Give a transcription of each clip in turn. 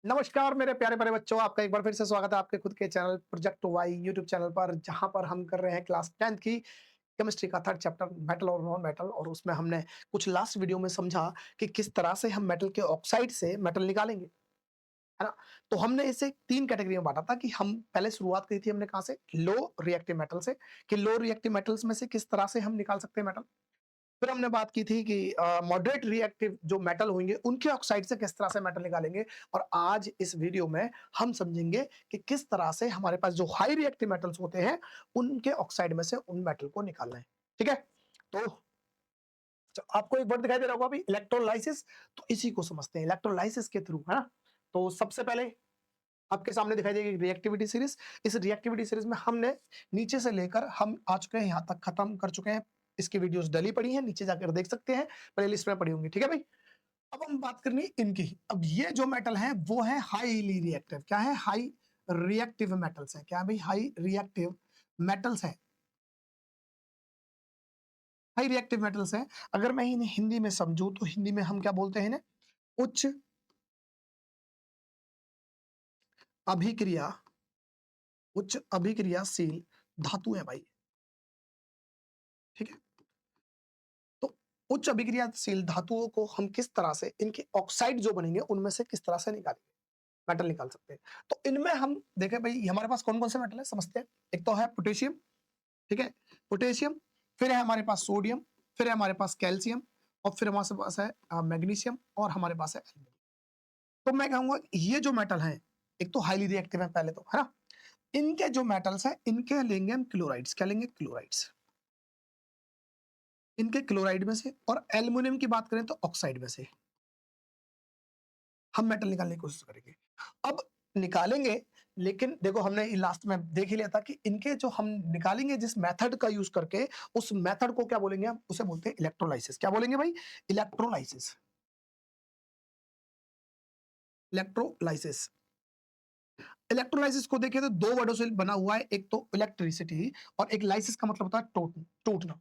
नमस्कार मेरे प्यारे प्यारे बच्चों, आपका एक बार फिर से स्वागत है आपके खुद के channel project Y YouTube channel पर, जहां पर हम कर रहे हैं क्लास 10th की केमिस्ट्री का थर्ड चैप्टर मेटल और नॉन मेटल। और उसमें हमने कुछ लास्ट वीडियो में समझा कि किस तरह से हम मेटल के ऑक्साइड से मेटल निकालेंगे, है ना। तो हमने इसे तीन कैटेगरी में बांटा था कि हम पहले शुरुआत की थी हमने कहाँ से, लो रिएक्टिव मेटल से, कि लो रिएक्टिव मेटल्स में से किस तरह से हम निकाल सकते हैं मेटल। फिर हमने बात की थी कि मॉडरेट रिएक्टिव जो मेटल होंगे उनके ऑक्साइड से किस तरह से मेटल निकालेंगे। और आज इस वीडियो में हम समझेंगे कि किस तरह से हमारे पास जो हाई रिएक्टिव मेटल्स होते हैं उनके ऑक्साइड में से उन मेटल को निकालना है। ठीक है, तो आपको एक वर्ड दिखाई दे रहा होगा अभी, इलेक्ट्रोलाइसिस। तो इसी को समझते हैं इलेक्ट्रोलाइसिस के थ्रू, है ना। तो सबसे पहले आपके सामने दिखाई देगी रिएक्टिविटी सीरीज। इस रिएक्टिविटी सीरीज में हमने नीचे से लेकर हम आ चुके हैं यहाँ तक, खत्म कर चुके हैं। इसकी वीडियोस डली पड़ी हैं, नीचे जाकर देख सकते हैं, प्लेलिस्ट में पड़ी होंगी। ठीक है भाई, अब हम बात करनी है इनकी। अब ये जो मेटल है वो है हाईली रिएक्टिव। क्या है? हाई रिएक्टिव मेटल्स है। क्या है भाई? हाई रिएक्टिव मेटल्स है। हाई रिएक्टिव मेटल्स है। अगर मैं इन्हें हिंदी में समझूं तो हिंदी में हम क्या बोलते हैं इन्हें? उच्च अभिक्रिया, उच्च अभिक्रियाशील धातु है भाई। ठीक है, तो उच्च अभिक्रियाशील धातुओं को हम किस तरह से, इनके ऑक्साइड जो बनेंगे उनमें से किस तरह से निकालेंगे, मेटल निकाल सकते हैं। तो इनमें हम देखें भाई हमारे पास कौन कौन से मेटल है, समझते हैं। एक तो है पोटेशियम, ठीक है, पोटेशियम। फिर है हमारे पास सोडियम, फिर है हमारे पास कैल्शियम, और फिर हमारे पास है मैग्नीशियम, और हमारे पास है एल्यूमिनियम। तो मैं कहूंगा ये जो मेटल है, एक तो हाईली रिएक्टिव है पहले तो, है ना। इनके जो मेटल्स है इनके लेंगे हम क्लोराइड्स। क्या लेंगे? क्लोराइड्स। इनके क्लोराइड में से, और एल्युमिनियम की बात करें तो ऑक्साइड में से हम मेटल निकालने की कोशिश करेंगे। अब निकालेंगे, लेकिन देखो हमने लास्ट में देख ही लिया था कि इनके जो हम निकालेंगे जिस मेथड का यूज करके, उस मेथड को क्या बोलेंगे हम? उसे बोलते हैं इलेक्ट्रोलाइसिस। क्या बोलेंगे भाई? इलेक्ट्रोलाइसिस। इलेक्ट्रोलाइसिस। इलेक्ट्रोलाइसिस को देखिए तो दो वर्डों से बना हुआ है, एक तो इलेक्ट्रिसिटी, और एक लाइसिस का मतलब होता है टूटना।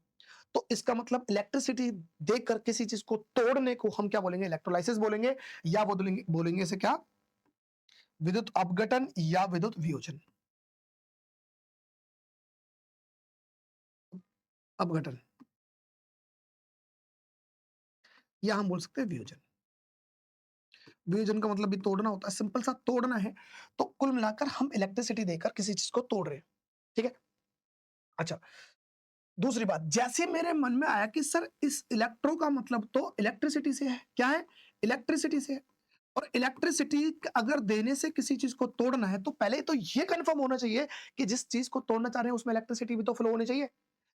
तो इसका मतलब इलेक्ट्रिसिटी देकर किसी चीज को तोड़ने को हम क्या बोलेंगे? इलेक्ट्रोलाइसिस बोलेंगे। या बोलेंगे बोलेंगे इसे क्या? विद्युत अपघटन या विद्युत वियोजन। अपघटन, या हम बोल सकते हैं वियोजन। वियोजन का मतलब भी तोड़ना होता है, सिंपल सा तोड़ना है। तो कुल मिलाकर हम इलेक्ट्रिसिटी देकर किसी चीज को तोड़ रहे हैं। ठीक है, अच्छा। दूसरी बात, जैसे मेरे मन में आया कि सर इस इलेक्ट्रो का मतलब तो इलेक्ट्रिसिटी से है। क्या है? इलेक्ट्रिसिटी से है। और इलेक्ट्रिसिटी अगर देने से किसी चीज को तोड़ना है तो पहले तो ये कंफर्म होना चाहिए कि जिस चीज को तोड़ना चाह रहे हैं उसमें इलेक्ट्रिसिटी भी तो फ्लो होनी चाहिए।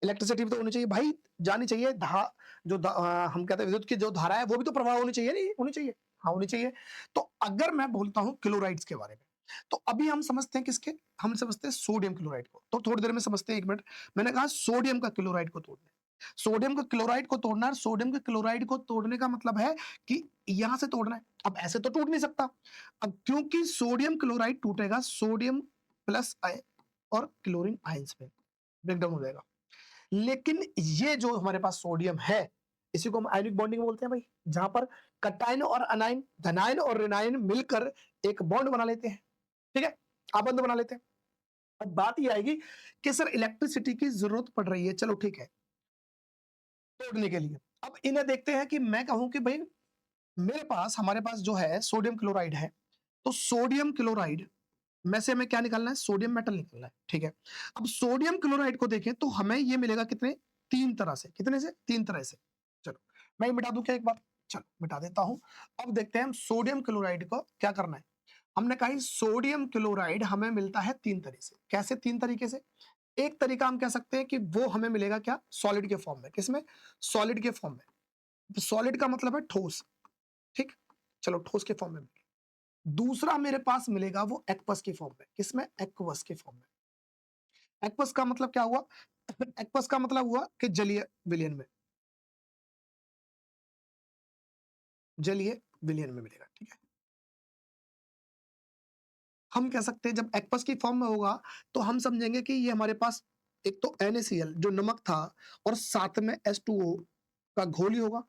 इलेक्ट्रिसिटी भी तो होनी चाहिए भाई, जानी चाहिए। हम कहते हैं विद्युत की जो धारा है वो भी तो प्रवाह होनी चाहिए, नहीं होनी चाहिए? हाँ होनी चाहिए। तो अगर मैं बोलता हूं क्लोराइड्स के बारे में, तो अभी हम समझते हैं किसके? हम समझते हैं सोडियम क्लोराइड को। तो थोड़ी देर में समझते हैं, एक मिनट। मैंने कहा सोडियम का क्लोराइड को तोड़ना है। सोडियम का क्लोराइड को तोड़ना है। सोडियम के क्लोराइड को तोड़ने का मतलब है कि यहां से तोड़ना है। अब ऐसे तो टूट नहीं सकता। अब क्योंकि सोडियम क्लोराइड टूटेगा सोडियम प्लस आयन और क्लोरीन आयंस में ब्रेकडाउन हो जाएगा। लेकिन ये जो हमारे पास सोडियम है, इसी को हम आयनिक बॉन्डिंग बोलते हैं भाई, जहां पर कटायन और अनायन, धनायन और ऋणायन मिलकर एक बॉन्ड बना लेते हैं। ठीक है, आबंध बना लेते हैं। अब बात ये आएगी कि सर इलेक्ट्रिसिटी की जरूरत पड़ रही है, चलो ठीक है, तोड़ने के लिए। अब इन्हें देखते हैं कि मैं कहूं कि भाई मेरे पास, हमारे पास जो है सोडियम क्लोराइड है, तो सोडियम क्लोराइड में से हमें क्या निकालना है? सोडियम मेटल निकालना है। ठीक है, अब सोडियम क्लोराइड को देखें तो हमें ये मिलेगा कितने? तीन तरह से। कितने से? तीन तरह से। चलो मैं ये मिटा दूं क्या एक बार? चलो मिटा देता हूं। अब देखते हैं हम सोडियम क्लोराइड को क्या करना है। हमने कहा सोडियम क्लोराइड हमें मिलता है तीन तरीके से। कैसे? तीन तरीके से। एक तरीका हम कह सकते हैं कि वो हमें मिलेगा क्या? सॉलिड के फॉर्म में। किसमें? सॉलिड के फॉर्म में। सॉलिड का मतलब है ठोस। ठीक, चलो ठोस के फॉर्म में। दूसरा मेरे पास मिलेगा वो एक्वस की फॉर्म में। किसमें? एक्वस के फॉर्म में। एक्वस का मतलब क्या हुआ? एक्वस का मतलब हुआ कि जलीय विलयन में। जलीय विलयन में मिलेगा। ठीक है, हम कह सकते हैं जब एक्वस की फॉर्म में होगा तो हम समझेंगे कि ये हमारे पास एक तो NaCl जो नमक था, और साथ में H2O का घोल ही होगा।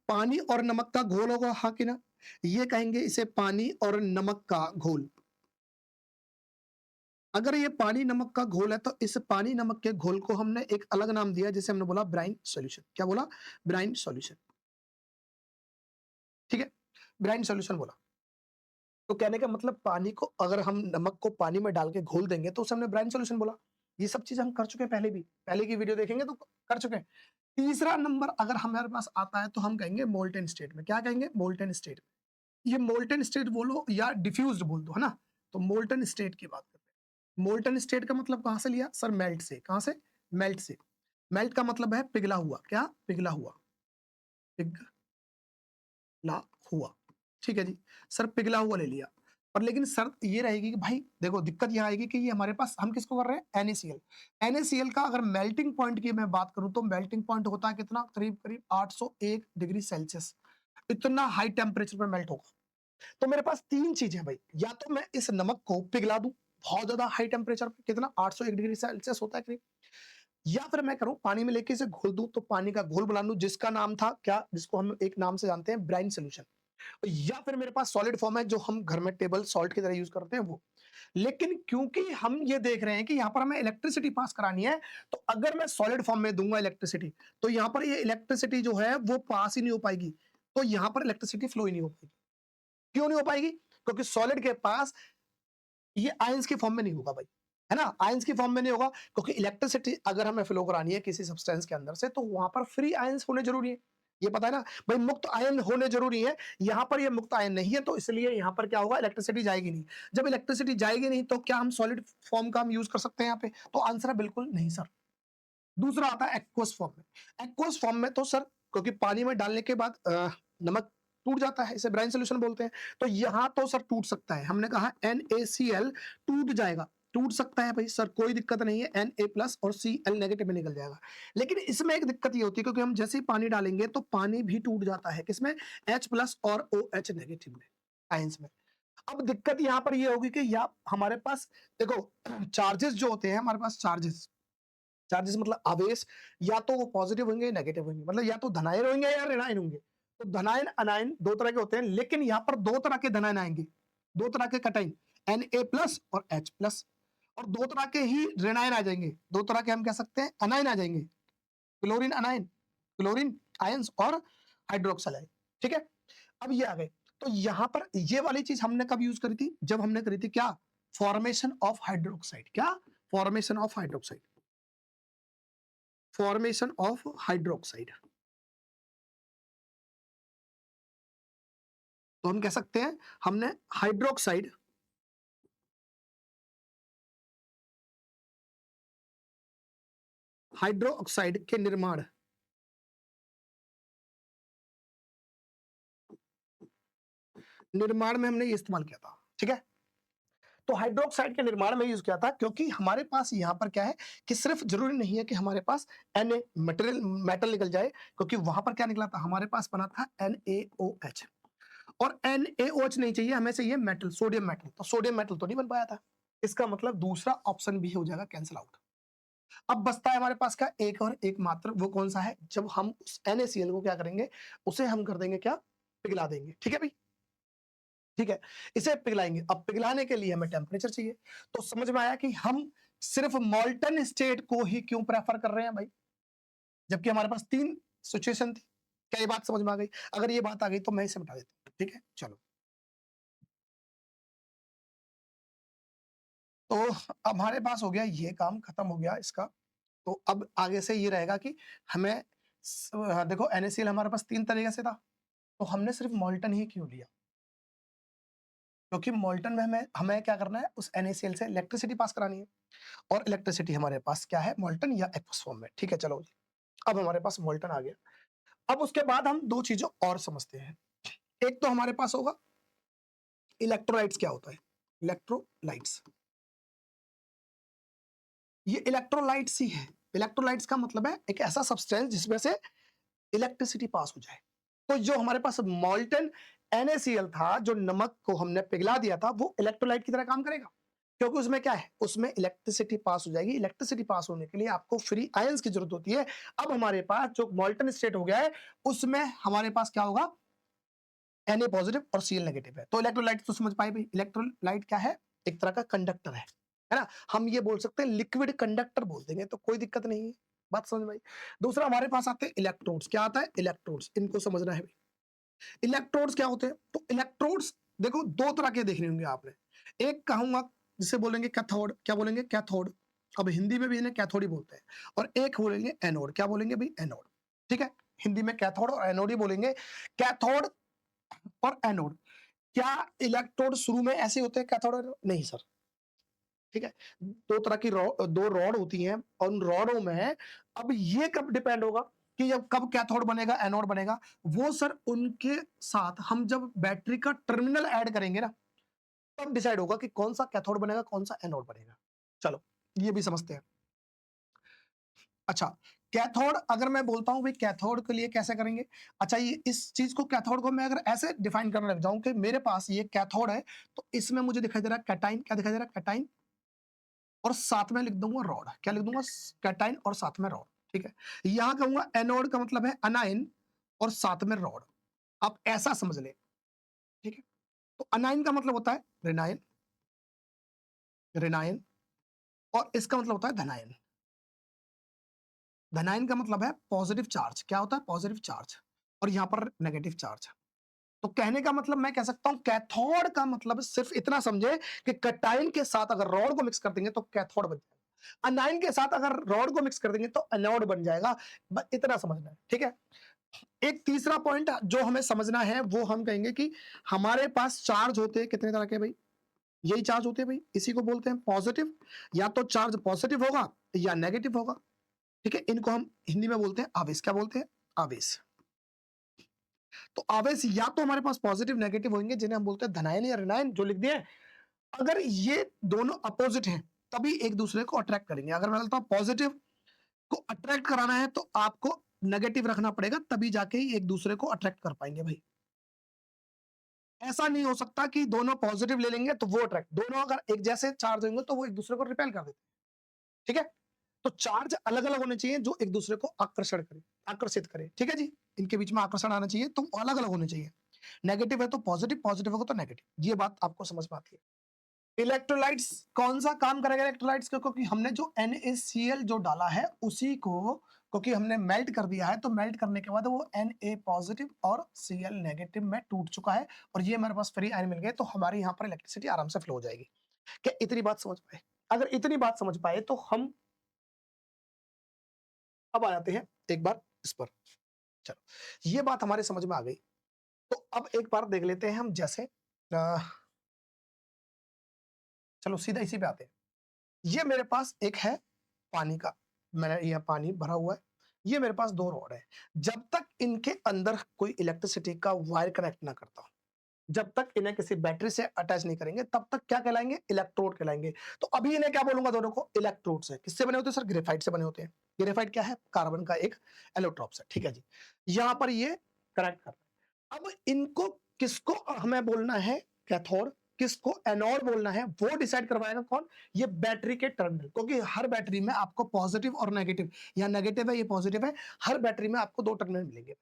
पानी और नमक का घोल होगा, हाँ कि ना? ये कहेंगे इसे पानी और नमक का घोल। अगर ये पानी नमक का घोल है तो इस पानी नमक के घोल को हमने एक अलग नाम दिया जिसे हमने बोला ब्राइन सॉल्यूशन। क्या बोला? Brine solution. ठीक है? ब्राइन सॉल्यूशन बोला। तो कहने का मतलब पानी को अगर हम नमक को पानी में डाल के घोल देंगे तो उसे हमने ब्राइन सॉल्यूशन बोला। ये सब चीज़ हम कर चुके हैं पहले भी। पहले की वीडियो देखेंगे तो कर चुके हैं। तीसरा नंबर अगर हमारे पास आता है तो हम कहेंगे मोल्टेन स्टेट में। क्या कहेंगे? Molten state. ये मोल्टेन स्टेट बोलो या डिफ्यूज्ड बोल दो, है ना? तो मोल्टेन स्टेट की बात करते हैं। मोल्टेन स्टेट का मतलब कहाँ से लिया? सर मेल्ट से। कहाँ से? मेल्ट से। मेल्ट का मतलब है पिघला हुआ। क्या? पिघला हुआ। पिघला हुआ। ठीक है जी। सर पिघला हुआ ले लिया। पर लेकिन शर्त ये रहेगी कि भाई देखो दिक्कत यहाँ आएगी कि ये हमारे पास हम किसको कर रहे हैं? NaCl। NaCl का अगर मेल्टिंग पॉइंट की मैं बात करूँ तो मेल्टिंग पॉइंट होता है कितना? करीब-करीब 801 डिग्री सेल्सियस। इतना हाई टेम्परेचर पे मेल्ट होगा। तो मेरे पास 3 चीज़ें हैं भाई, या तो मैं इस नमक को पिघला दूँ, बहुत ज़्यादा हाई टेम्परेचर पे, कितना 801 डिग्री सेल्सियस होता है करीब, या फिर मैं करूँ पानी में लेके इसे घोल दूँ, तो पानी का घोल बना लूँ जिसका नाम था क्या? जिसको हम एक नाम से जानते हैं ब्राइन सॉल्यूशन। या फिर मेरे पास सॉलिड फॉर्म है जो हम घर में टेबल सॉल्ट की तरह यूज़ करते हैं वो। लेकिन क्योंकि हम ये देख रहे हैं कि यहाँ पर हमें इलेक्ट्रिसिटी पास करानी है, तो अगर मैं सॉलिड फॉर्म में दूँगा इलेक्ट्रिसिटी, तो यहाँ पर ये इलेक्ट्रिसिटी जो है वो पास ही नहीं हो पाएगी। तो यहाँ पर इलेक्ट्रिसिटी फ्लो ही नहीं हो पाएगी। क्यों नहीं हो पाएगी? क्योंकि सॉलिड के पास ये आयन्स के फॉर्म में नहीं होगा भाई, है ना? आयन्स की फॉर्म में नहीं होगा क्योंकि इलेक्ट्रिसिटी अगर हमें फ्लो करानी है किसी सब्सटेंस के अंदर से तो वहाँ पर फ्री आयन्स होने ज़रूरी है। ये पता है ना? भाई मुक्त आयन होने ज़रूरी है, यहाँ पर ये मुक्त आयन नहीं है तो इसलिए यहाँ पर क्या होगा? इलेक्ट्रिसिटी जाएगी नहीं। जब इलेक्ट्रिसिटी जाएगी नहीं तो क्या हम सॉलिड फॉर्म का हम यूज़ कर सकते हैं यहाँ पे? तो आंसर है बिल्कुल नहीं सर। दूसरा आता है एक्वस फॉर्म में। एक्वस फॉर्म में तो सर क्योंकि पानी में डालने के बाद नमक टूट जाता है, इसे ब्राइन सॉल्यूशन बोलते हैं। तो यहाँ तो सर टूट सकता है। हमने कहा NaCl टूट जाएगा, टूट सकता है भाई सर कोई दिक्कत नहीं है, Na प्लस और Cl नेगेटिव में निकल जाएगा। लेकिन इसमें एक दिक्कत ये होती है क्योंकि हम जैसे ही पानी डालेंगे तो पानी भी टूट जाता है, किसमें? H प्लस और OH नेगेटिव में, आयंस में। अब दिक्कत यहाँ पर ये होगी कि या हमारे पास देखो चार्जेस जो होते हैं हमारे पास चार्जेस चार्जेस मतलब आवेश या तो वो पॉजिटिव होंगे नेगेटिव होंगे मतलब या तो धनायन होंगे या ऋणायन होंगे। तो धनायन अनायन दो तरह के होते हैं लेकिन यहाँ पर दो तरह के धनायन आएंगे, दो तरह के कटाइन Na प्लस और H प्लस और दो तरह के ही ऋणायन आ जाएंगे, दो तरह के हम कह सकते हैं अनायन आ जाएंगे, क्लोरीन अनायन, क्लोरीन आयंस और हाइड्रोक्साइड आयन। ठीक है? अब ये आ गए। तो यहाँ पर ये वाली चीज हमने कब यूज करी थी? जब हमने करी थी क्या? Formation of hydroxide. क्या? Formation of hydroxide. Formation of hydroxide. तो हम कह सकते हैं हमने हाइड्रोक्साइड हाइड्रोक्साइड के निर्माण में हमने ये इस्तेमाल किया था। ठीक है? तो हाइड्रोक्साइड के निर्माण में यूज किया था क्योंकि हमारे पास यहाँ पर क्या है कि सिर्फ जरूरी नहीं है कि हमारे पास Na मटेरियल मेटल निकल जाए क्योंकि वहां पर क्या निकला था? हमारे पास बना था NaOH और NaOH नहीं चाहिए, हमें चाहिए मेटल, सोडियम मेटल। तो सोडियम मेटल तो नहीं बन पाया था। इसका मतलब दूसरा ऑप्शन भी हो जाएगा कैंसिल आउट। अब बचता है हमारे पास का एक और एक मात्र, वो कौन सा है? जब हम उस NaCl को क्या करेंगे? उसे हम कर देंगे क्या? पिघला देंगे। ठीक है भाई? ठीक है, इसे पिघलाएंगे। अब पिघलाने के लिए हमें टेम्परेचर चाहिए। तो समझ में आया कि हम सिर्फ मोल्टन स्टेट को ही क्यों प्रेफर कर रहे हैं भाई, जबकि हमारे पास 3 सिचुएशन थी। क्या ये बात समझ में आ गई? अगर ये बात आ गई तो मैं इसे मिटा देता हूँ। ठीक है? चलो। तो अब हमारे पास हो गया ये काम खत्म हो गया इसका। तो अब आगे से ये रहेगा कि हमें देखो NaCl हमारे पास 3 तरीके से था, तो हमने सिर्फ मोल्टन ही क्यों लिया? क्योंकि मोल्टन में हमें हमें क्या करना है? उस NaCl से इलेक्ट्रिसिटी पास करानी है और इलेक्ट्रिसिटी हमारे पास क्या है? मोल्टन या एक्वस फॉर्म में। ठीक है, चलो जी। अब हमारे पास मोल्टन आ गया। अब उसके बाद हम 2 चीज़ें और समझते हैं। एक तो हमारे पास होगा इलेक्ट्रोलाइट्स क्या होता है? इलेक्ट्रोलाइट्स। ये इलेक्ट्रोलाइट्स ही है। इलेक्ट्रोलाइट्स का मतलब है एक ऐसा सब्सटेंस जिसमें से इलेक्ट्रिसिटी पास हो जाए। तो जो हमारे पास मोल्टन NaCl था, जो नमक को हमने पिघला दिया था, वो इलेक्ट्रोलाइट की तरह काम करेगा। क्योंकि उसमें क्या है? उसमें इलेक्ट्रिसिटी पास हो जाएगी। इलेक्ट्रिसिटी पास होने के लिए आपको फ्री आयंस की जरूरत होती है। अब हमारे पास जो मोल्टन स्टेट हो गया है, उसमें हमारे पास क्या होगा? Na पॉजिटिव और Cl नेगेटिव है। तो इलेक्ट्रोलाइट तो समझ पाए भाई, इलेक्ट्रोलाइट क्या है? एक तरह का कंडक्टर है ना? हम ये बोल सकते हैं लिक्विड कंडक्टर बोल देंगे तो कोई दिक्कत नहीं है, बात समझ में आई। दूसरा हमारे पास आते हैं इलेक्ट्रोड्स। क्या आता है? इलेक्ट्रोड्स, इनको समझना है भाई। इलेक्ट्रोड्स क्या होते हैं? तो इलेक्ट्रोड्स देखो 2 तरह के देखने होंगे आपने। एक कहूँगा जिसे बोलेंगे कैथोड, क्या बोलेंगे? कैथोड। अब हिंदी में भी इन्हें कैथोड ही बोलते हैं। और एक बोलेंगे एनोड, क्या बोलेंगे भाई? एनोड। ठीक है? हिंदी में कैथोड और एनोड ही बोलेंगे। कैथोड और एनोड। क्या इलेक्ट्रोड शुरू में ऐसे होते हैं कैथोड और एनोड? नहीं सर। ठीक है? 2 तरह की 2 रॉड होती हैं और उन रॉडों में अब ये कब डिपेंड होगा कि जब कब कैथोड बनेगा, एनोड बनेगा, वो सर उनके साथ हम जब बैटरी का टर्मिनल ऐड करेंगे ना, तब डिसाइड होगा कि कौन-सा कैथोड बनेगा, कौन-सा एनोड बनेगा। चलो, ये भी समझते हैं। अच्छा, कैथोड अगर मैं बोलता हूँ भई कैथोड के लिए कैसे करेंगे? अच्छा ये इस चीज़ को कैथोड को मैं अगर ऐसे डिफाइन करने लग जाऊँ कि मेरे पास ये कैथोड है, तो इसमें मुझे दिखाई दे रहा है कैटायन, क्या दिखाई दे रहा है? कैटायन और साथ में लिख दूँगा रॉड, क्या लिख दूँगा? कैटायन और साथ में रॉड, ठीक है? यहाँ कहूँगा एनोड का मतलब है अनायन और साथ में रॉड। आप ऐसा समझ लें, ठीक है? तो अनायन का मतलब होता है ऋणायन, ऋणायन और इसका मतलब होता है धनायन। धनायन का मतलब है पॉजिटिव चार्ज, क्या होता है? पॉजिटिव चार्ज और यहाँ पर नेगेटिव चार्ज। तो कहने का मतलब मैं कह सकता हूँ कैथोड का मतलब सिर्फ इतना समझे कि कैटायन के साथ अगर रॉड को मिक्स कर देंगे तो कैथोड बन जाएगा। अनायन के साथ अगर रॉड को मिक्स कर देंगे तो एनोड बन जाएगा। इतना समझना है, ठीक है? एक तीसरा पॉइंट जो हमें समझना है वो हम कहेंगे कि हमारे पास चार्ज होते हैं कितने तरह के भाई? यही चार्ज होते हैं भाई, इसी को बोलते हैं पॉजिटिव। या तो चार्ज पॉजिटिव होगा या नेगेटिव होगा, ठीक है? इनको हम हिंदी में बोलते हैं आवेश, क्या बोलते हैं? आवेश। तो आवेश या तो हमारे पास पॉजिटिव नेगेटिव होंगे जिन्हें हम बोलते हैं धनायन या ऋणायन, जो लिख दिए हैं। अगर ये दोनों अपोजिट हैं तभी एक दूसरे को अट्रैक्ट करेंगे। अगर मैं बोलता हूं पॉजिटिव को अट्रैक्ट कराना है तो आपको नेगेटिव रखना पड़ेगा, तभी जाके ही एक दूसरे को अट्रैक्ट कर पाएंगे भाई। ऐसा नहीं हो सकता कि दोनों पॉजिटिव ले लेंगे तो वो अट्रैक्ट, दोनों अगर एक जैसे चार्ज होंगे तो वो एक दूसरे को रिपेल कर देते हैं, ठीक है? तो चार्ज अलग अलग होने चाहिए जो एक दूसरे को आकर्षण करे, आकर्षित करे, ठीक है जी? इनके बीच में आकर्षण आना चाहिए तो अलग अलग होने चाहिए। नेगेटिव है तो पॉजिटिव, पॉजिटिव होगा तो नेगेटिव। ये बात आपको समझ में आती है। इलेक्ट्रोलाइट्स कौन सा काम करेगा इलेक्ट्रोलाइट्स का? क्योंकि हमने जो NaCl जो डाला है उसी को क्योंकि हमने मेल्ट कर दिया है, तो मेल्ट करने के बाद वो Na पॉजिटिव और Cl नेगेटिव में टूट चुका है और ये हमारे पास फ्री आयन मिल गए, तो हमारे यहाँ पर इलेक्ट्रिसिटी आराम से फ्लो हो जाएगी। क्या इतनी बात समझ पाए? अगर इतनी बात समझ पाए तो हम अब आ जाते हैं एक बार इस पर। चलो, ये बात हमारे समझ में आ गई। तो अब एक बार देख लेते हैं हम जैसे चलो सीधा इसी पे आते हैं। ये मेरे पास एक है पानी का, मैंने ये पानी भरा हुआ है, ये मेरे पास 2 रॉड है। जब तक इनके अंदर कोई इलेक्ट्रिसिटी का वायर कनेक्ट ना करता हूं, जब तक इन्हें किसी बैटरी से अटैच नहीं करेंगे, तब तक क्या कहलाएंगे? इलेक्ट्रोड कहलाएंगे। तो अभी इन्हें क्या बोलूंगा? दोनों को इलेक्ट्रोड्स है। किससे बने होते हैं सर? ग्रेफाइट से बने होते हैं। ग्रेफाइट क्या है? कार्बन का एक एलोट्रॉप्स है, ठीक है जी। यहां पर ये कनेक्ट कर रहे हैं। अब इनको किसको हमें बोलना है कैथोड, किसको एनोड बोलना है, वो डिसाइड करवाएगा कौन? ये बैटरी के टर्मिनल, क्योंकि हर बैटरी में आपको पॉजिटिव और नेगेटिव, या नेगेटिव है ये पॉजिटिव है, हर बैटरी में आपको 2 टर्मिनल मिलेंगे।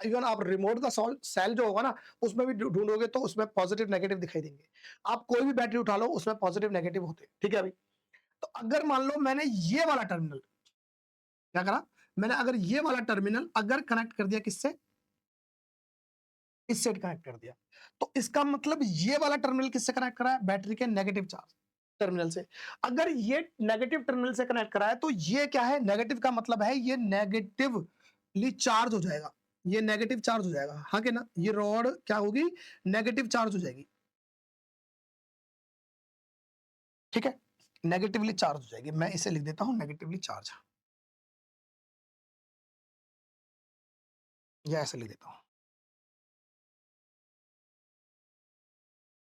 इवन आप रिमोट का सेल जो होगा ना, उसमें भी ढूंढोगे तो उसमें पॉजिटिव नेगेटिव दिखाई देंगे। आप कोई भी बैटरी उठा लो उसमें पॉजिटिव नेगेटिव होते हैं, ठीक है अभी? तो अगर मान लो मैंने ये वाला टर्मिनल क्या करा, मैंने अगर ये वाला टर्मिनल अगर कनेक्ट कर दिया किससे? इससे कनेक्ट कर दिया, तो इसका मतलब ये वाला टर्मिनल किससे कनेक्ट करा है? बैटरी के नेगेटिव चार्ज टर्मिनल से। अगर ये नेगेटिव टर्मिनल से कनेक्ट करा है तो ये क्या है? नेगेटिव का मतलब है ये नेगेटिवली चार्ज हो जाएगा, ये नेगेटिव चार्ज हो जाएगा, हाँ कि ना? ये रॉड क्या होगी? नेगेटिव चार्ज हो जाएगी, ठीक है? नेगेटिवली चार्ज हो जाएगी। मैं इसे लिख देता हूं नेगेटिवली चार्ज, या ऐसे लिख देता हूं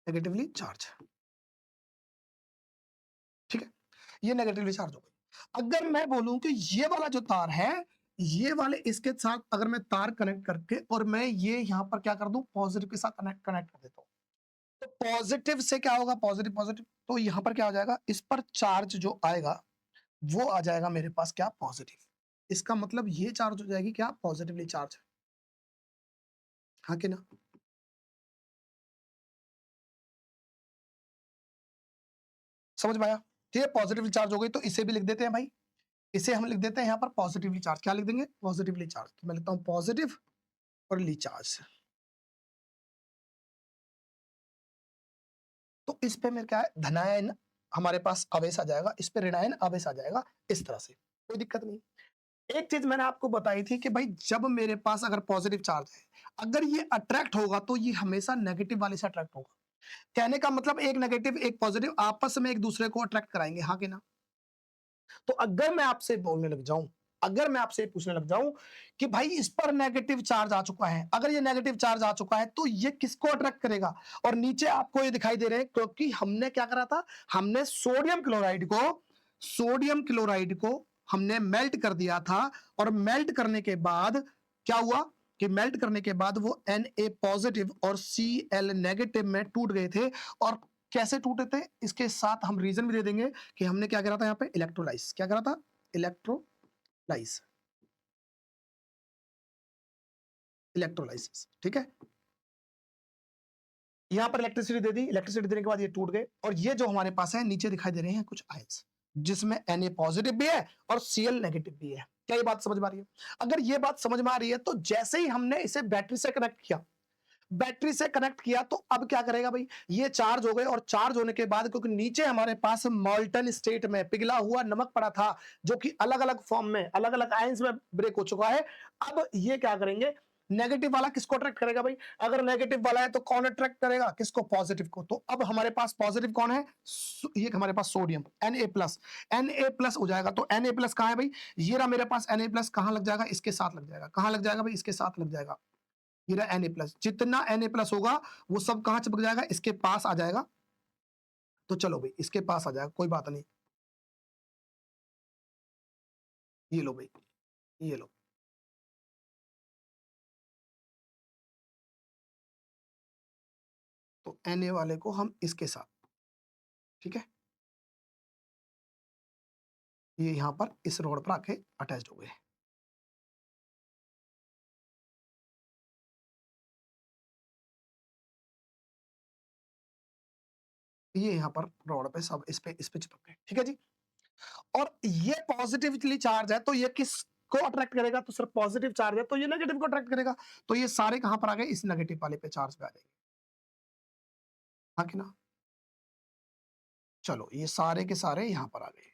नेगेटिवली चार्ज, ठीक है? ये नेगेटिवली चार्ज हो गई। अगर मैं बोलूं कि ये वाला जो तार है, ये वाले इसके साथ अगर मैं तार कनेक्ट करके और मैं ये यहां पर क्या कर दूं? पॉजिटिव के साथ कनेक्ट कनेक्ट कर देता हूं, तो पॉजिटिव से क्या होगा? पॉजिटिव पॉजिटिव, तो यहां पर क्या हो जाएगा? इस पर चार्ज जो आएगा वो आ जाएगा मेरे पास क्या? पॉजिटिव। इसका मतलब ये चार्ज हो जाएगी क्या? पॉजिटिवली चार्ज, हाँ कि ना? समझ में आया? तो ये पॉजिटिवली चार्ज हो गई, तो इसे भी लिख देते हैं भाई, इसे हम लिख देते हैं यहाँ पर पॉजिटिवली चार्ज। क्या लिख देंगे? Positively charge. तो मैं लिखता हूँ पॉजिटिव और ली चार्ज। तो इस पे मेरे क्या है, धनायन हमारे पास आवेश आ जाएगा, इस पे ऋणायन आवेश आ जाएगा, इस तरह से कोई दिक्कत नहीं। एक चीज मैंने आपको बताई थी कि भाई जब मेरे पास अगर पॉजिटिव चार्ज है, अगर ये अट्रैक्ट होगा तो ये हमेशा नेगेटिव वाले से अट्रैक्ट होगा। कहने का मतलब एक नेगेटिव एक पॉजिटिव आपस में एक दूसरे को अट्रैक्ट कराएंगे, हाँ कि ना? तो अगर मैं आपसे बोलने लग जाऊं, अगर मैं आपसे पूछने लग जाऊं कि भाई इस पर नेगेटिव चार्ज आ चुका है, अगर ये नेगेटिव चार्ज आ चुका है तो ये किसको अट्रैक्ट करेगा? और नीचे आपको ये दिखाई दे रहे हैं क्योंकि हमने क्या करा था, हमने सोडियम क्लोराइड को हमने मेल्ट कर दिया था, और मेल्ट करने के बाद क्या हुआ कि मेल्ट करने के बाद वो Na पॉजिटिव और Cl नेगेटिव में टूट गए थे। और कैसे टूटे थे इसके साथ हम रीजन भी दे देंगे कि हमने क्या करा था, यहाँ पे इलेक्ट्रोलाइज। क्या करा था? इलेक्ट्रोलाइज। इलेक्ट्रोलाइसिस, ठीक है। यहां पर इलेक्ट्रिसिटी दे दी, इलेक्ट्रिसिटी देने के बाद ये टूट गए, और ये जो हमारे पास है नीचे दिखाई दे रहे हैं कुछ आयंस, जिसमें Na पॉजिटिव भी है और Cl नेगेटिव भी है। क्या ये बात समझ में आ रही है? अगर ये बात समझ में आ रही है तो जैसे ही हमने इसे बैटरी से कनेक्ट किया, बैटरी से कनेक्ट किया तो अब क्या करेगा भाई, ये चार्ज हो गए, और चार्ज होने के बाद क्योंकि नीचे हमारे पास मॉल्टन स्टेट में पिघला हुआ नमक पड़ा था, जो कि अलग अलग फॉर्म में अलग अलग आयंस में ब्रेक हो चुका है, अब ये क्या करेंगे, नेगेटिव वाला किसको अट्रैक्ट करेगा भाई? अगर नेगेटिव वाला है तो कौन अट्रैक्ट करेगा, किसको? पॉजिटिव को। तो अब हमारे पास पॉजिटिव कौन है? ये हमारे पास सोडियम Na+। Na+ हो जाएगा, तो Na+ कहां है भाई? ये रहा मेरे पास Na+, कहां लग जाएगा? इसके साथ लग जाएगा। कहां लग जाएगा भाई? इसके साथ लग जाएगा। ये रहा Na+, जितना Na+ होगा वो सब कहां चिपक जाएगा? इसके पास आ जाएगा। तो चलो भाई इसके पास आ जाएगा, कोई बात नहीं। ये लो भाई, ये लो। तो Na वाले को हम इसके साथ, ठीक है, ये यहां पर इस रोड पर आके अटैच्ड हो गए। ये यहां पर रोड पे सब इस पे चिपक गए, ठीक है जी। और ये पॉजिटिवली चार्ज है तो ये किसको अट्रैक्ट करेगा? तो सिर्फ पॉजिटिव चार्ज है तो ये नेगेटिव को अट्रैक्ट करेगा। तो ये सारे कहां पर आ गए? इस नेगेटिव वाले पे चार्ज पे आ जाएंगे, हाँ कि ना? चलो ये सारे के सारे यहां पर आ गए,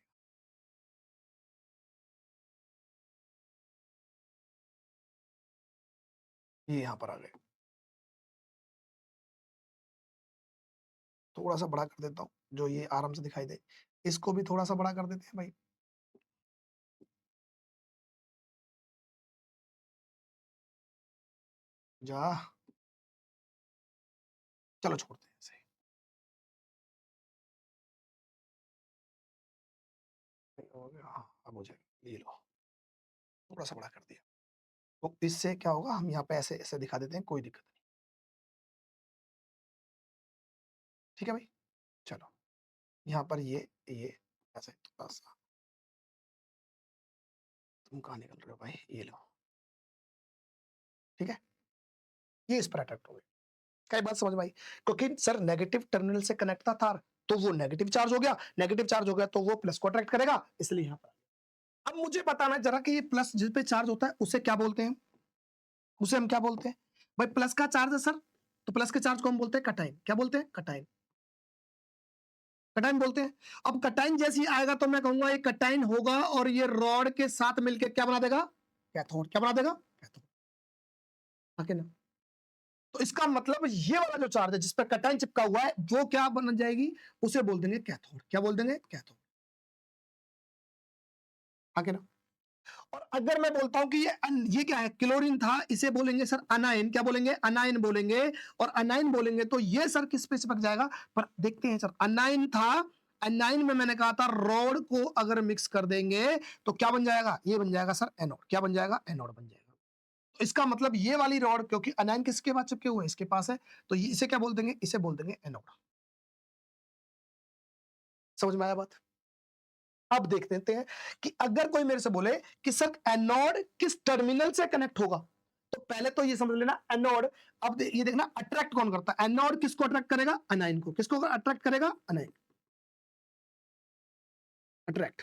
ये यहां पर आ गए। थोड़ा सा बड़ा कर देता हूँ जो ये आराम से दिखाई दे, इसको भी थोड़ा सा बड़ा कर देते हैं भाई। जा, चलो छोड़ते हैं इसे। हो गया, हाँ अब हो जाएगा, ये लो, थोड़ा सा बड़ा कर दिया। तो इससे क्या होगा, हम यहाँ पे ऐसे ऐसे दिखा देते हैं, कोई दिक्कत नहीं। ठीक है भाई, चलो यहाँ पर ये ऐसे थोड़ा सा, तुम कहाँ निकल रहे हो भाई, ये लो, ठीक है, ये इस पर अट्रैक्ट हो गए। क्या ये बात समझ में आई? क्योंकि सर नेगेटिव टर्मिनल से कनेक्ट था तार, तो वो नेगेटिव चार्ज हो गया, नेगेटिव चार्ज हो गया तो वो प्लस को अट्रैक्ट करेगा, इसलिए यहाँ पर। अब मुझे बताना जरा कि ये प्लस जिस पे चार्ज होता है उसे क्या बोलते हैं? उसे हम क्या बोलते हैं? भाई प्लस का चार्ज है सर, तो प्लस के चार्ज को हम बोलते हैं कटाइन। क्या बोलते हैं? कटाइन। कटाइन बोलते हैं। अब कटाइन जैसे ही आएगा तो मैं कहूंगा ये कटाइन होगा, और ये रॉड के साथ मिलकर क्या बना देगा? कैथोड। क्या बना देगा? कैथोड, हाँ कि ना? तो इसका मतलब ये वाला जो चार्ज है जिस पर कटाइन चिपका हुआ है वो क्या बन जाएगी? उसे बोल देंगे कैथोड। क्या बोल देंगे? कैथोड, हाँ कि ना? और अगर मैं बोलता हूं कि ये क्या है, क्लोरीन था, इसे बोलेंगे सर अनाइन। क्या बोलेंगे? अनाइन बोलेंगे। और अनाइन बोलेंगे तो ये सर किस पे चिपक जाएगा? पर देखते हैं सर, अनाइन था, अनाइन में मैंने कहा था रॉड को अगर मिक्स कर देंगे तो क्या बन जाएगा? ये बन जाएगा सर एनोड। क्या बन जाएगा? एनोड बन जाएगा। तो इसका मतलब ये वाली रॉड, क्योंकि अनाइन किसके पास चिपके हुए हैं? इसके पास है, तो इसे क्या बोल देंगे? इसे बोल देंगे एनोड। समझ में आया बात? अब देख लेते हैं कि अगर कोई मेरे से बोले कि सर एनोड किस टर्मिनल से कनेक्ट होगा, तो पहले तो ये समझ लेना एनोड। अब ये देखना अट्रैक्ट कौन करता है? एनोड किसको अट्रैक्ट करेगा? अनाइन को। किसको अट्रैक्ट करेगा? अनाइन। अट्रैक्ट,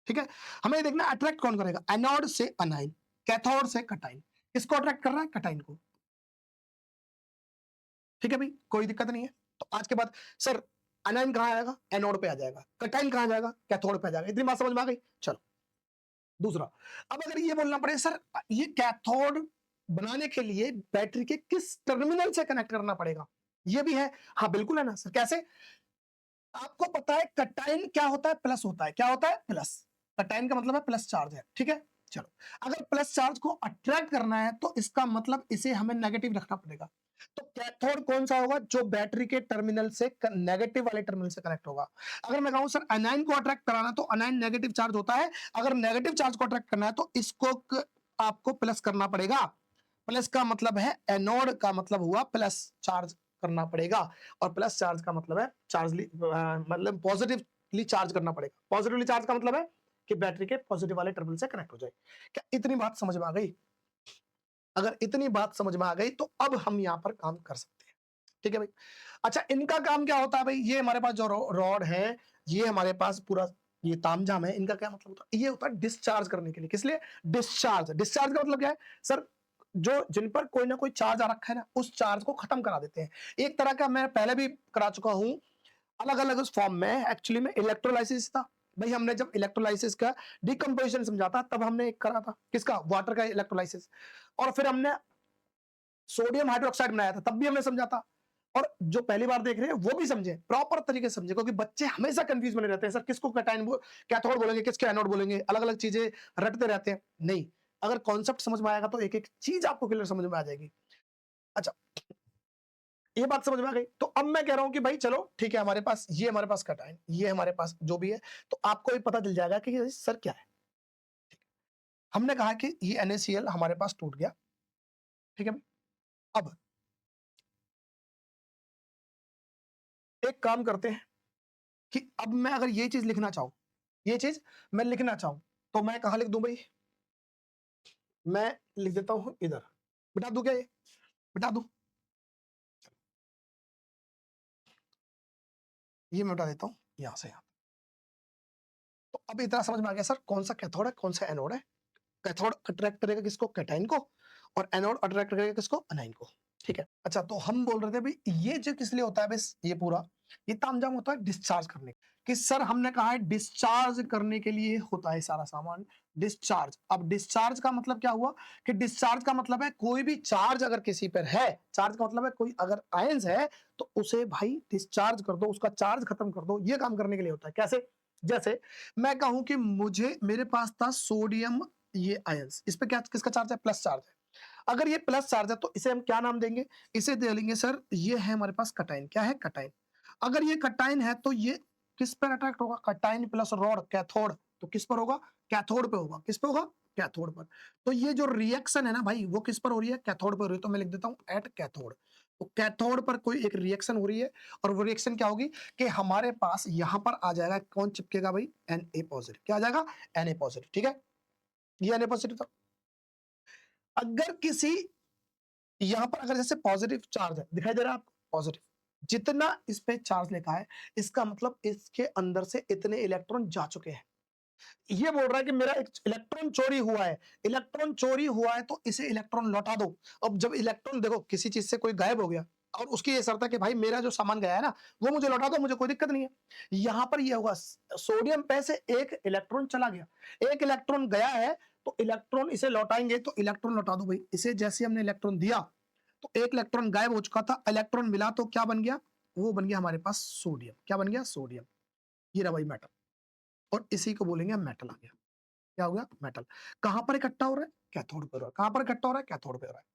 ठीक है। हमें ये देखना अट्रैक्ट कौन करेगा, एनोड से अनाइन, कैथोड से कटाइन। किसको अट्रैक्ट कर रहा है, कटाइन को, ठीक है भाई, कोई दिक्कत नहीं है। तो आज के बाद सर अनाइन कहां आएगा, एनोड पे आ जाएगा, कटाइन कहां जाएगा, कैथोड पे आ जाएगा। इतनी बात समझ में आ गई। चलो दूसरा, अब अगर ये बोलना पड़े सर ये कैथोड बनाने के लिए बैटरी के किस टर्मिनल से कनेक्ट करना पड़ेगा, ये भी है। हाँ बिल्कुल है ना सर, कैसे, आपको पता है कटाइन क्या होता है, प्लस होता है, क्या होता है, प्लस। कटाइन का मतलब है प्लस चार्ज है, ठीक है। चलो अगर प्लस चार्ज को अट्रैक्ट करना है तो इसका मतलब इसे हमें नेगेटिव रखना पड़ेगा। तो कैथोड कौन सा होगा, जो बैटरी के टर्मिनल से नेगेटिव वाले टर्मिनल से कनेक्ट होगा। अगर मैं कहूं सर अनाइन को अट्रैक्ट कराना, तो अनाइन नेगेटिव चार्ज होता है, अगर नेगेटिव चार्ज को अट्रैक्ट करना है तो इसको आपको प्लस करना पड़ेगा। प्लस का मतलब है एनोड का मतलब हुआ प्लस चार्ज करना पड़ेगा, और प्लस चार्ज का मतलब है चार्ज मतलब पॉजिटिवली चार्ज करना पड़ेगा। पॉजिटिवली चार्ज का मतलब है कि बैटरी के पॉजिटिव वाले टर्मिनल से कनेक्ट हो जाए। क्या इतनी बात समझ में आ गई? अगर इतनी बात समझ में आ गई तो अब हम यहां पर काम कर सकते हैं, ठीक है भाई। अच्छा इनका काम क्या होता है भाई, ये हमारे पास जो रॉड है, ये हमारे पास पूरा ये तामझाम है, इनका क्या मतलब होता है, ये होता है डिस्चार्ज करने के लिए। किस लिए, डिस्चार्ज। डिस्चार्ज का मतलब क्या है सर, जो जिन पर कोई ना कोई चार्ज आ रखा है ना, उस चार्ज को खत्म करा देते हैं। एक तरह का मैं पहले भी करा चुका हूं, अलग अलग उस फॉर्म में, एक्चुअली में इलेक्ट्रोलाइसिस था भाई। हमने जब इलेक्ट्रोलाइसिस का डिकम्पोजिशन समझा था तब हमने एक करा था, किसका, वाटर का इलेक्ट्रोलाइसिस। और फिर हमने सोडियम हाइड्रोक्साइड बनाया था, तब भी हमने समझा था। और जो पहली बार देख रहे हैं वो भी समझे, प्रॉपर तरीके से समझे, क्योंकि बच्चे हमेशा कंफ्यूज बने रहते हैं, सर किसको कैथोड बोलेंगे, किसको एनोड बोलेंगे, अलग अलग चीजें रटते रहते हैं। नहीं, अगर कॉन्सेप्ट समझ में आएगा तो एक एक चीज आपको क्लियर समझ में आ जाएगी। अच्छा ये बात समझ में आ गई। तो अब मैं कह रहा हूं कि भाई चलो ठीक है, हमारे पास ये, हमारे पास कटाइन, ये हमारे पास जो भी है, तो आपको ये पता चल जाएगा कि ये सर क्या है। हमने कहा कि ये NaCl हमारे पास टूट गया, ठीक है। अब एक काम करते हैं कि अब मैं अगर ये चीज लिखना चाहूं, ये चीज मैं लिखना चाहूं, तो मैं कहां लिख दूं भाई, मैं लिख देता हूं इधर। बिठा दूं क्या, ये बिठा दूं, ये मैं बिठा देता हूं यहां से यहां। तो अब इतना समझ में आ गया सर कौन सा कैथोड है, कौन सा एनोड है। कैथोड अट्रैक्ट करेगा किसको, कैटाइन को, और एनोड अट्रैक्ट करेगा किसको, अनाइन को, ठीक है। अच्छा तो हम बोल रहे थे भाई ये जो किस लिए होता है बस, ये पूरा ये तामझाम होता है डिस्चार्ज करने, कि सर हमने कहा है डिस्चार्ज करने के लिए होता है सारा सामान, डिस्चार्ज। अब डिस्चार्ज का मतलब क्या हुआ, कि डिस्चार्ज का मतलब है कोई भी चार्ज अगर किसी पर है, चार्ज का मतलब है कोई अगर आयंस है तो उसे भाई डिस्चार्ज कर दो, उसका चार्ज खत्म कर दो, ये काम करने के लिए होता है। कैसे, जैसे मैं कहूं कि मुझे, मेरे पास था सोडियम, ये आयंस, इस पे क्या, किसका चार्ज है, प्लस चार्ज है। अगर ये प्लस चार्ज है तो इसे हम क्या नाम देंगे, इसे दे लेंगे सर, ये है हमारे पास कटाइन, क्या है, कटाइन। अगर ये कटाइन है तो ये किस पर अट्रैक्ट होगा, कटाइन प्लस रॉड कैथोड, तो किस पर होगा, कैथोड पे होगा। किस पे होगा, कैथोड पर। तो ये जो रिएक्शन है ना भाई, वो किस पर हो रही है, कैथोड पर हो रही है। तो मैं लिख देता हूं एट कैथोड। तो कैथोड पर कोई एक रिएक्शन हो रही है, और वो रिएक्शन क्या होगी, कि हमारे पास यहां पर आ जाएगा, कौन चिपकेगा भाई, Na पॉजिटिव। क्या आ जाएगा, Na पॉजिटिव, ठीक है। ये Na पॉजिटिव था। अगर किसी यहां पर अगर जैसे पॉजिटिव चार्ज है, दिखाई दे रहा है आपको, पॉजिटिव, जितना इस पे चार्ज लिखा है, इसका मतलब इसके अंदर से इतने इलेक्ट्रॉन जा चुके हैं। ये बोल रहा है कि मेरा एक इलेक्ट्रॉन चोरी हुआ है, इलेक्ट्रॉन चोरी हुआ है तो इसे इलेक्ट्रॉन लौटा दो। अब जब इलेक्ट्रॉन, देखो किसी चीज से कोई गायब हो गया और उसकी ये शर्त है कि भाई मेरा जो सामान गया है ना, वो मुझे लौटा दो, मुझे कोई दिक्कत नहीं है। यहां पर ये होगा, सोडियम पे से एक इलेक्ट्रॉन चला गया, एक इलेक्ट्रॉन गया है, तो इलेक्ट्रॉन इसे लौटाएंगे, तो इलेक्ट्रॉन लौटा दो भाई। इसे जैसे हमने इलेक्ट्रॉन दिया तो एक इलेक्ट्रॉन गायब हो चुका था, इलेक्ट्रॉन मिला तो क्या बन गया, वो बन गया हमारे पास सोडियम। क्या बन गया, सोडियम। ये रहा भाई मेटल, और इसी को बोलेंगे मेटल आ गया। क्या हो गया, मेटल। कहां पर इकट्ठा हो रहा है, कैथोड पर हो रहा है। कहां पर इकट्ठा हो रहा है, कैथोड पे हो रहा है।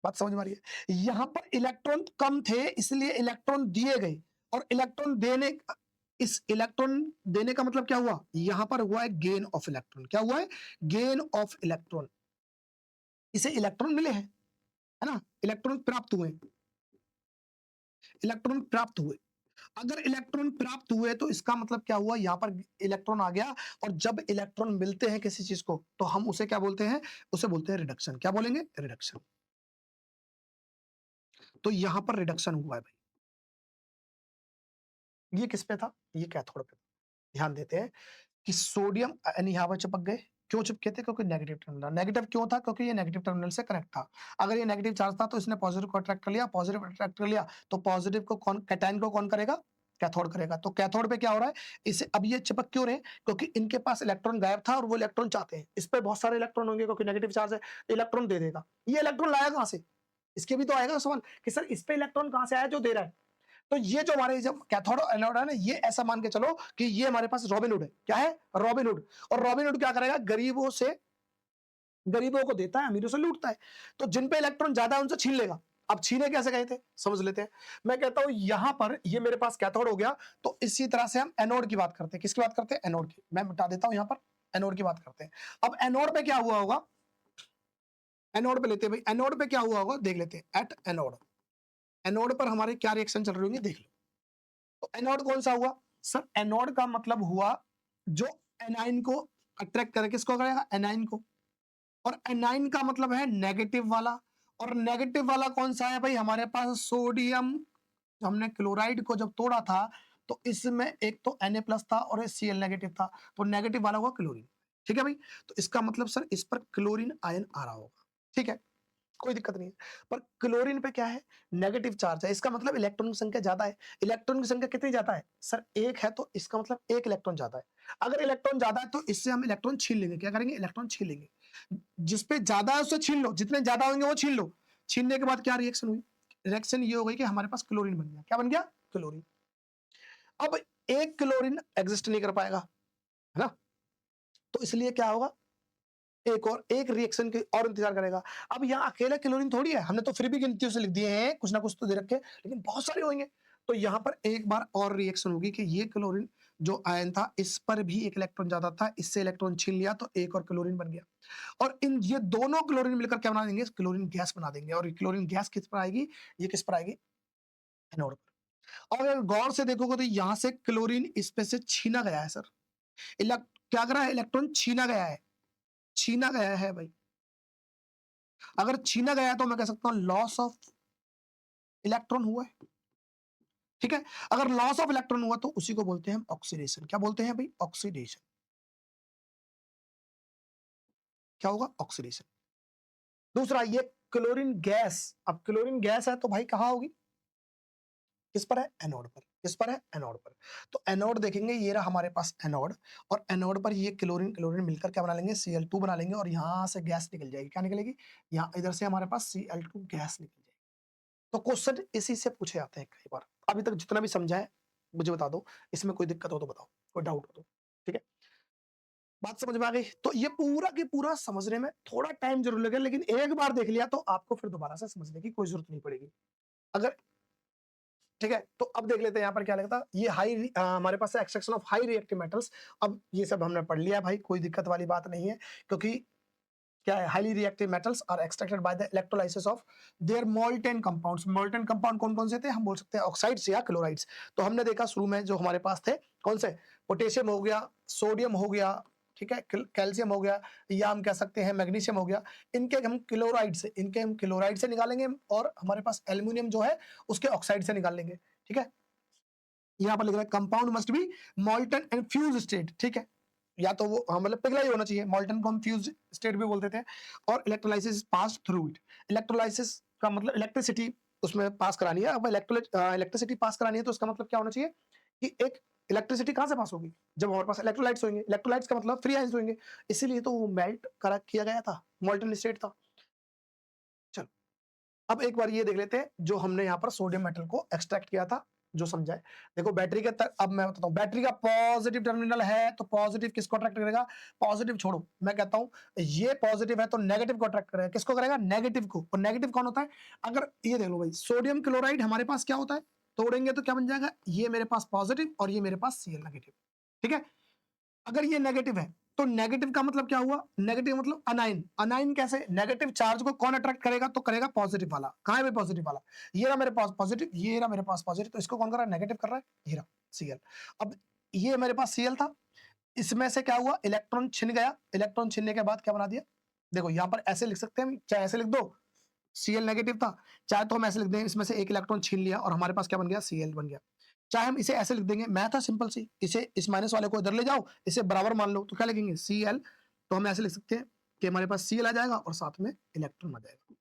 बात समझ में आ रही है। यहां पर इलेक्ट्रॉन कम थे इसलिए इलेक्ट्रॉन दिए गए, और इलेक्ट्रॉन देने, इस इलेक्ट्रॉन देने का मतलब क्या हुआ, यहां पर हुआ है गेन ऑफ इलेक्ट्रॉन। क्या हुआ है, गेन ऑफ इलेक्ट्रॉन। इसे इलेक्ट्रॉन मिले हैं, है ना, इलेक्ट्रॉन प्राप्त हुए, इलेक्ट्रॉन प्राप्त हुए। अगर इलेक्ट्रॉन प्राप्त हुए तो इसका मतलब क्या हुआ, यहां पर इलेक्ट्रॉन आ गया, और जब इलेक्ट्रॉन मिलते हैं किसी चीज को तो हम उसे क्या बोलते हैं, उसे बोलते हैं रिडक्शन। क्या बोलेंगे, रिडक्शन। तो यहां पर रिडक्शन हुआ है भाई। ये किस पे था, ये कैथोड पे था। ध्यान देते हैं कि सोडियम आयन यहाँ पर चिपक गए। क्यों चिपके थे? क्योंकि नेगेटिव टर्मिनल। नेगेटिव क्यों था? क्योंकि ये नेगेटिव टर्मिनल से कनेक्ट था। अगर ये नेगेटिव चार्ज था तो इसने पॉजिटिव को अट्रैक्ट कर लिया, पॉजिटिव अट्रैक्ट कर लिया तो पॉजिटिव को कौन, कैटायन को कौन करेगा? कैथोड करेगा। तो कैथोड पे क्या हो रहा है? इसे अब ये चिपक क्यों रहे हैं? क्योंकि इनके पास इलेक्ट्रॉन गायब था और वो इलेक्ट्रॉन चाहते हैं। इस पे बहुत सारे इलेक्ट्रॉन होंगे क्योंकि नेगेटिव चार्ज है, इलेक्ट्रॉन दे देगा। ये इलेक्ट्रॉन लाया कहाँ से? इसके भी तो आएगा सवाल कि सर इस पे इलेक्ट्रॉन कहाँ से आया जो दे रहा है? तो ये जो हमारे जब कैथोड और एनोड है ना, ये ऐसा मान के चलो कि ये हमारे पास रॉबिन हुड है। क्या है? Robin hood. और रॉबिन हुड क्या करेगा? गरीबों को देता है, अमीरों से लूटता है। तो जिन पे इलेक्ट्रॉन ज्यादा है उनसे छीन लेगा। अब छीने कैसे गए थे समझ लेते हैं। मैं कहता हूं यहां पर ये मेरे पास कैथोड हो गया, तो इसी तरह से हम एनोड की बात करते हैं। किसकी बात करते हैं? एनोड की। मैं मिटा देता हूं, यहां पर एनोड की बात करते हैं। अब एनोड पे क्या हुआ होगा? एनोड पे लेते हैं भाई, एनोड पे क्या हुआ होगा देख लेते हैं। एट एनोड, एनोड पर हमारे क्या रिएक्शन चल रही होंगी देख लो। तो एनोड कौन सा हुआ? सर एनोड का मतलब हुआ जो एनाइन को अट्रैक्ट करे। किसको करेगा? एनाइन को। और एनाइन का मतलब है नेगेटिव वाला। और नेगेटिव वाला कौन सा है भाई? हमारे पास सोडियम। हमने क्लोराइड को जब तोड़ा था तो इसमें एक तो Na प्लस था और Cl नेगेटिव था, तो नेगेटिव वाला हुआ क्लोरीन। ठीक है भाई। तो इसका मतलब सर इस पर क्लोरीन आयन आ रहा होगा। ठीक है, कोई दिक्कत नहीं है। पर क्लोरीन पे क्या है? नेगेटिव चार्ज है। इसका मतलब इलेक्ट्रॉन की संख्या ज्यादा है। इलेक्ट्रॉन की संख्या कितनी ज्यादा है? सर एक है, तो इसका मतलब एक इलेक्ट्रॉन ज्यादा है। अगर इलेक्ट्रॉन ज्यादा है तो इससे हम इलेक्ट्रॉन छीन लेंगे। क्या करेंगे? इलेक्ट्रॉन छीन लेंगे। जिसपे ज्यादा है उससे छीन लो, जितने ज्यादा होंगे वो छीन लो। छीनने के बाद क्या रिएक्शन हुई? रिएक्शन ये हो गई कि हमारे पास क्लोरीन बन गया। क्या बन गया? क्लोरीन। अब एक क्लोरीन एग्जिस्ट नहीं कर पाएगा, है ना? तो इसलिए क्या होगा? एक और एक रिएक्शन के और इंतजार करेगा। अब यहाँ अकेला क्लोरीन थोड़ी है, हमने तो फिर भी गिनतियों से लिख दिए हैं, कुछ ना कुछ तो दे रखे, लेकिन बहुत सारे होंगे। तो यहाँ पर एक बार और रिएक्शन होगी कि ये क्लोरीन जो आयन था इस पर भी एक इलेक्ट्रॉन ज्यादा था, इससे इलेक्ट्रॉन छीन लिया तो एक और क्लोरीन बन गया। और इन ये दोनों क्लोरीन मिलकर क्या बना देंगे? क्लोरीन गैस बना देंगे। और ये क्लोरीन गैस किस पर आएगी? ये किस पर आएगी? एनोड पर। और अगर गौर से देखोगे तो यहाँ से क्लोरीन इस पे से छीना गया है सर। क्या करा है? इलेक्ट्रॉन छीना गया है। छीना गया है भाई। अगर छीना गया है तो मैं कह सकता हूं लॉस ऑफ इलेक्ट्रॉन हुआ है। ठीक है, अगर लॉस ऑफ इलेक्ट्रॉन हुआ तो उसी को बोलते हैं हम ऑक्सीडेशन। क्या बोलते हैं भाई? ऑक्सीडेशन। क्या होगा? ऑक्सीडेशन। दूसरा, ये क्लोरीन गैस। अब क्लोरीन गैस है तो भाई कहां होगी? किस पर है? एनोड पर। किस पर है? एनोड पर। तो एनोड देखेंगे, ये रहा हमारे पास एनोड। और एनोड पर ये क्लोरीन क्लोरीन मिलकर क्या बना लेंगे? Cl2 बना लेंगे। और यहां से गैस निकल जाएगी। क्या निकलेगी? यहाँ इधर से हमारे पास Cl2 गैस निकल जाएगी। तो क्वेश्चन इसी से पूछे जाते हैं कई बार। अभी तक जितना भी समझा है मुझे बता दो, इसमें कोई दिक्कत हो तो बताओ, कोई डाउट हो तो। ठीक है, बात समझ में आ गई? तो ये पूरा की पूरा समझने में थोड़ा टाइम जरूर लगेगा, लेकिन एक बार देख लिया तो आपको फिर दोबारा से समझने की कोई जरूरत नहीं पड़ेगी। अगर ठीक है, तो अब देख लेते हैं यहाँ पर क्या लगता है। ये हमारे पास है extraction of high reactive metals. अब ये सब हमने पढ़ लिया भाई, कोई दिक्कत वाली बात नहीं है, क्योंकि क्या है? Highly reactive metals are extracted by the electrolysis of their molten compounds. Molten compound कौन कौन से थे? हम बोल सकते हैं ऑक्साइड्स या क्लोराइड्स। तो हमने देखा शुरू में जो हमारे पास थे कौन से? पोटेशियम हो गया, सोडियम हो गया, ठीक है, कैल्शियम हो गया, या हम कह सकते हैं मैग्नीशियम हो गया। इनके हम क्लोराइड से निकालेंगे, और हमारे पास एल्यूमिनियम जो है उसके ऑक्साइड से निकाल लेंगे। ठीक है, यहाँ पर लिख रहा है compound must be मॉल्टन and fuse state. ठीक है, या तो वो मतलब पिघला ही होना चाहिए। मॉल्टन को हम फ्यूज स्टेट भी बोलते थे। और electrolysis pass through it. Electrolysis का मतलब इलेक्ट्रिसिटी उसमें पास करानी है। अब इलेक्ट्रिसिटी पास करानी है तो उसका मतलब क्या होना चाहिए कि एक इलेक्ट्रिसिटी कहां से पास होगी? जब हमारे पास इलेक्ट्रोलाइट्स होंगे। इलेक्ट्रोलाइट्स का मतलब फ्री आयंस होंगे, इसीलिए तो वो मेल्ट करा किया गया था, मॉल्टन स्टेट था। चलो, अब एक बार ये देख लेते हैं जो हमने यहाँ पर सोडियम मेटल को एक्सट्रैक्ट किया था, जो समझाए। देखो बैटरी के अब मैं बताता हूँ, बैटरी का पॉजिटिव टर्मिनल है तो पॉजिटिव किसको अट्रैक्ट करेगा? पॉजिटिव छोड़ो, मैं कहता हूँ ये पॉजिटिव है तो नेगेटिव को अट्रैक्ट करेगा। किसको करेगा? नेगेटिव को। और नेगेटिव कौन होता है? अगर ये देख लो भाई, सोडियम क्लोराइड हमारे पास क्या होता है? तोड़ेंगे तो क्या बन जाएगा? ये मेरे पास पॉजिटिव और ये मेरे पास Cl नेगेटिव। ठीक है, अगर ये नेगेटिव है तो नेगेटिव का मतलब क्या हुआ? नेगेटिव मतलब अनाइन। अनाइन कैसे? नेगेटिव चार्ज को कौन अट्रैक्ट करेगा? तो करेगा पॉजिटिव वाला। कहां है पॉजिटिव वाला? ये रहा मेरे पास पॉजिटिव, ये रहा मेरे पास पॉजिटिव, तो इसको कौन कर रहा है? नेगेटिव कर रहा है। ये रहा Cl। अब ये मेरे पास Cl था, इसमें से क्या हुआ? इलेक्ट्रॉन छिन गया। इलेक्ट्रॉन छिनने के बाद क्या बना दिया? देखो यहाँ पर ऐसे लिख सकते हैं, चाहे ऐसे लिख दो Cl नेगेटिव था, चाहे तो हम ऐसे लिख दें इसमें से एक इलेक्ट्रॉन छीन लिया और हमारे पास क्या बन गया? Cl बन गया। चाहे हम इसे ऐसे लिख देंगे, मैथ है सिंपल सी, इसे इस माइनस वाले को इधर ले जाओ, इसे बराबर मान लो, तो क्या लिखेंगे Cl, तो हम ऐसे लिख सकते हैं कि हमारे पास Cl आ जाएगा और साथ में इलेक्ट्रॉन आ जाएगा।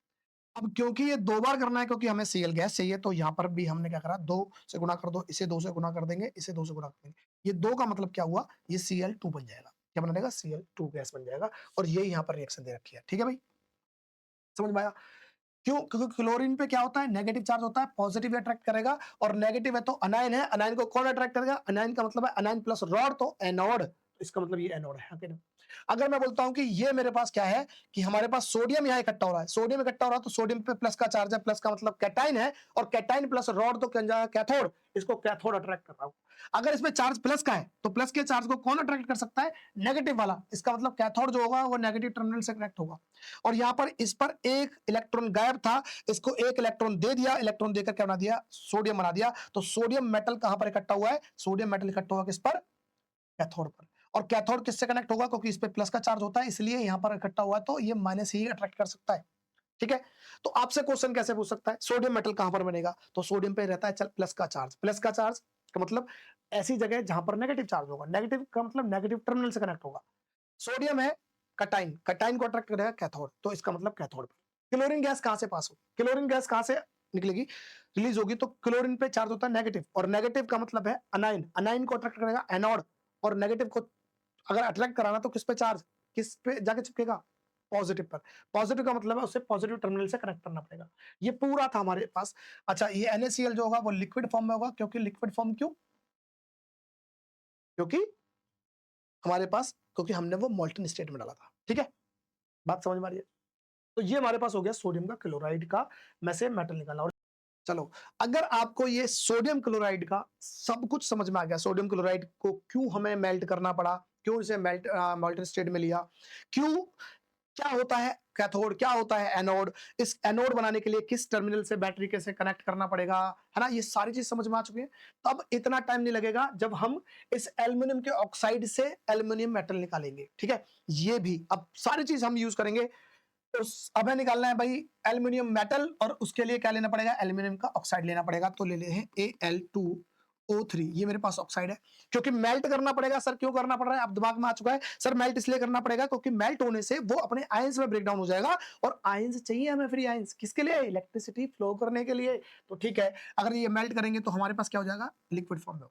अब क्योंकि ये 2 बार करना है, क्योंकि हमें Cl गैस चाहिए, तो यहाँ पर भी हमने क्या करा, 2 से गुणा कर दो, इसे 2 से गुणा कर देंगे, इसे 2 से गुणा कर देंगे। ये 2 का मतलब क्या हुआ, ये Cl2 बन जाएगा। क्या बन जाएगा, Cl2 गैस बन जाएगा, और ये यहाँ पर रिएक्शन दे रखी है। ठीक है भाई, समझ में आया? क्यों? क्योंकि क्लोरीन पे क्या होता है, नेगेटिव चार्ज होता है, पॉजिटिव अट्रैक्ट करेगा, और नेगेटिव है तो अनायन है, अनायन को कौन अट्रैक्ट करेगा, अनायन का मतलब है अनायन प्लस रॉड, तो एनोड, इसका मतलब ये एनोड है, ओके ना? अगर मैं बोलता हूं कि ये मेरे पास क्या है, कि हमारे पास सोडियम यहाँ इकट्ठा हो रहा है, सोडियम इकट्ठा हो रहा है, तो सोडियम पे प्लस का चार्ज है, प्लस का मतलब कैटाइन है, और कैटाइन प्लस रॉड तो क्या जाएगा, कैथोड, इसको कैथोड अट्रैक्ट कर रहा हूं। अगर इसमें चार्ज प्लस का है, तो प्लस के चार्ज को कौन अट्रैक्ट कर सकता है, नेगेटिव वाला, इसका मतलब कैथोड जो होगा वो नेगेटिव टर्मिनल से कनेक्ट होगा। और यहाँ पर इस पर एक इलेक्ट्रॉन गायब था, इसको एक इलेक्ट्रॉन दे दिया, इलेक्ट्रॉन देकर क्या बना दिया, सोडियम बना दिया। तो सोडियम मेटल कहां पर इकट्ठा हुआ है, सोडियम मेटल इकट्ठा हुआ किस पर, कैथोड पर। और कैथोड किससे कनेक्ट होगा, क्योंकि इस पे प्लस का चार्ज होता है, इसलिए यहां पर इकट्ठा हुआ है, तो ये माइनस ही अट्रैक्ट कर सकता है। ठीक है, तो आपसे क्वेश्चन कैसे पूछ सकता है, सोडियम मेटल कहां पर बनेगा, तो सोडियम पे रहता है चल प्लस का चार्ज, प्लस का चार्ज का मतलब ऐसी जगह जहां पर नेगेटिव चार्ज होगा, नेगेटिव का मतलब नेगेटिव टर्मिनल से कनेक्ट होगा। सोडियम है कटाइन, कटाइन को अट्रैक्ट करेगा कैथोड, तो इसका मतलब कैथोड पर। क्लोरीन गैस कहां से पास होगी, क्लोरीन गैस कहां से निकलेगी, रिलीज होगी, तो क्लोरीन पे चार्ज होता है नेगेटिव, और नेगेटिव का मतलब है अनाइन, अनाइन को अट्रैक्ट करेगा एनोड, और नेगेटिव को अगर अट्रैक्ट कराना तो किस पे चार्ज, किस पे जाके चिपकेगा, पॉजिटिव पर। पॉजिटिव का मतलब है उसे पॉजिटिव टर्मिनल से कनेक्ट करना पड़ेगा। ये पूरा था हमारे पास। अच्छा, ये NaCl जो होगा वो लिक्विड फॉर्म में होगा, क्योंकि लिक्विड फॉर्म क्यों, क्योंकि हमारे पास, क्योंकि हमने वो मोल्टन स्टेट में डाला था। ठीक है, बात समझ में आ रही है? तो ये हमारे पास हो गया सोडियम का क्लोराइड का में से मेटल निकालना। और चलो, अगर आपको ये सोडियम क्लोराइड का सब कुछ समझ में आ गया, सोडियम क्लोराइड को क्यों हमें मेल्ट करना पड़ा, क्यों इसे मोल्टन स्टेट में लिया, क्यों, क्या होता है कैथोड, क्या होता है एनोड, इस एनोड बनाने के लिए किस टर्मिनल से बैटरी कैसे कनेक्ट करना पड़ेगा, है ना, ये सारी चीज समझ में आ चुकी है। तब इतना टाइम नहीं लगेगा जब हम इस एल्युमिनियम के ऑक्साइड से एल्युमिनियम मेटल निकालेंगे। ठीक है, ये भी अब सारी चीज हम यूज करेंगे। तो हमें निकालना है भाई एल्युमिनियम मेटल, और उसके लिए क्या लेना पड़ेगा, एल्युमिनियम का ऑक्साइड लेना पड़ेगा। तो ले ले हैं Al2O3, ये मेरे पास ऑक्साइड है, क्योंकि मेल्ट करना पड़ेगा। सर क्यों करना पड़ रहा है, अब दिमाग में आ चुका है। सर मेल्ट इसलिए करना पड़ेगा क्योंकि मेल्ट होने से वो अपने आयंस में ब्रेक डाउन हो जाएगा, और आयंस चाहिए हमें, फ्री आयंस, किसके लिए, इलेक्ट्रिसिटी फ्लो करने के लिए। तो ठीक है, अगर ये मेल्ट करेंगे तो हमारे पास क्या हो जाएगा, लिक्विड फॉर्म में।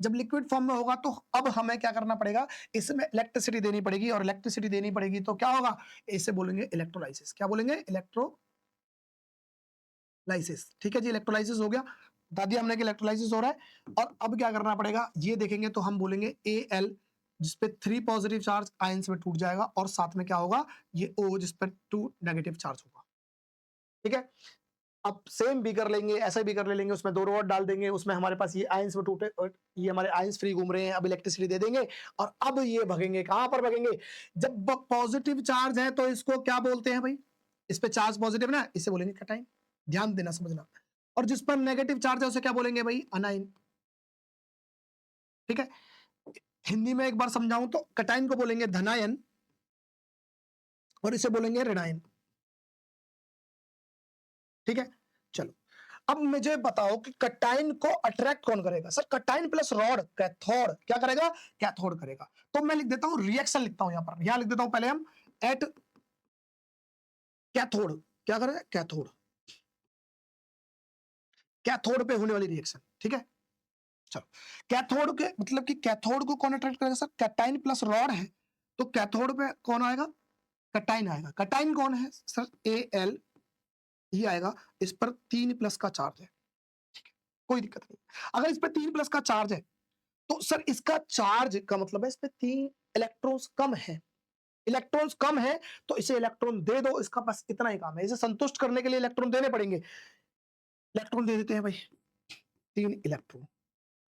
जब लिक्विड फॉर्म में होगा तो अब हमें क्या करना पड़ेगा, इसमें इलेक्ट्रिसिटी देनी पड़ेगी, और इलेक्ट्रिसिटी देनी पड़ेगी तो क्या होगा, इसे बोलेंगे इलेक्ट्रोलाइसिस। क्या बोलेंगे, इलेक्ट्रोलाइसिस। ठीक है जी, इलेक्ट्रोलाइसिस हो गया, बता दिया हमने कि इलेक्ट्रोलाइसिस हो रहा है। और अब क्या करना पड़ेगा, ये देखेंगे तो हम बोलेंगे Al, जिसपे 3 पॉजिटिव चार्ज आयंस में टूट जाएगा, और साथ में क्या होगा, ये O जिस पर 2 नेगेटिव चार्ज होगा। ठीक है, अब सेम बीकर लेंगे, ऐसा ही बीकर ले लेंगे, उसमें 2 रॉड डाल देंगे, उसमें हमारे पास ये आयंस में टूटे, और ये हमारे आयंस फ्री घूम रहे हैं, अब इलेक्ट्रिसिटी दे देंगे, और अब ये भगेंगे, कहां पर भगेंगे, जब पॉजिटिव चार्ज है तो इसको क्या बोलते हैं भाई, इस पे चार्ज पॉजिटिव ना, इसे बोलेंगे कैटाइन, ध्यान देना समझना। और जिस पर नेगेटिव चार्ज है उसे क्या बोलेंगे भाई, अनाइन। ठीक है, हिंदी में एक बार समझाऊं तो कैटाइन को बोलेंगे धनायन, और इसे बोलेंगे ऋणायन। ठीक है, चलो, अब मुझे बताओ कि कटाइन को अट्रैक्ट कौन करेगा, सर कटाइन प्लस रॉड, कैथोड, क्या करेगा, कैथोड करेगा। तो मैं लिख देता हूं, रिएक्शन लिखता हूं यहां पर, यहां लिख देता हूं पहले हम एट कैथोड, क्या करेगा, कैथोड, कैथोड पे होने वाली रिएक्शन। ठीक है, चलो, कैथोड के मतलब कि कैथोड को कौन अट्रैक्ट करेगा, सर कैटाइन प्लस रॉड है, तो कैथोड पे कौन आएगा, कटाइन आएगा। कटाइन कौन है, सर Al ही आएगा, इस पर 3 प्लस का चार्ज है, कोई दिक्कत नहीं। अगर इस पे 3 प्लस का चार्ज है, तो सर इसका चार्ज का मतलब है इस पे 3 इलेक्ट्रॉन्स कम है, इलेक्ट्रॉन्स कम है, तो इसे इलेक्ट्रॉन दे दो, इसका बस इतना ही काम है, इसे संतुष्ट करने के लिए इलेक्ट्रॉन देने पड़ेंगे, इलेक्ट्रॉन दे देते हैं भाई, 3 इलेक्ट्रॉन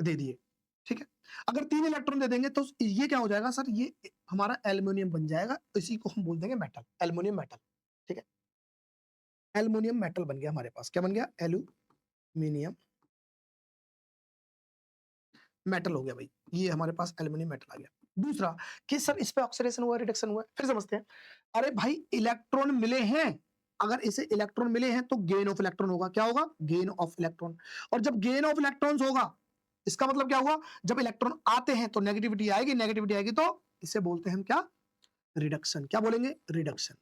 दे दिए। ठीक है, अगर 3 इलेक्ट्रॉन दे देंगे तो ये क्या हो जाएगा सर, ये हमारा एल्युमिनियम बन जाएगा, इसी को हम बोल देंगे मेटल, एल्युमिनियम मेटल। ठीक है, एल्युमिनियम मेटल बन गया हमारे पास, क्या बन गया, एल्यूमिनियम मेटल हो गया भाई, ये हमारे पास एल्युमिनियम मेटल आ गया। दूसरा कि सर इस पे ऑक्सीडेशन हुआ, रिडक्शन हुआ, फिर समझते हैं। अरे भाई इलेक्ट्रॉन मिले हैं, अगर इसे इलेक्ट्रॉन मिले हैं तो गेन ऑफ इलेक्ट्रॉन होगा, क्या होगा, गेन ऑफ इलेक्ट्रॉन। और जब गेन ऑफ इलेक्ट्रॉन्स होगा इसका मतलब क्या हुआ, जब इलेक्ट्रॉन आते हैं तो नेगेटिविटी आएगी तो इसे बोलते हैं हम क्या, रिडक्शन। क्या बोलेंगे, रिडक्शन।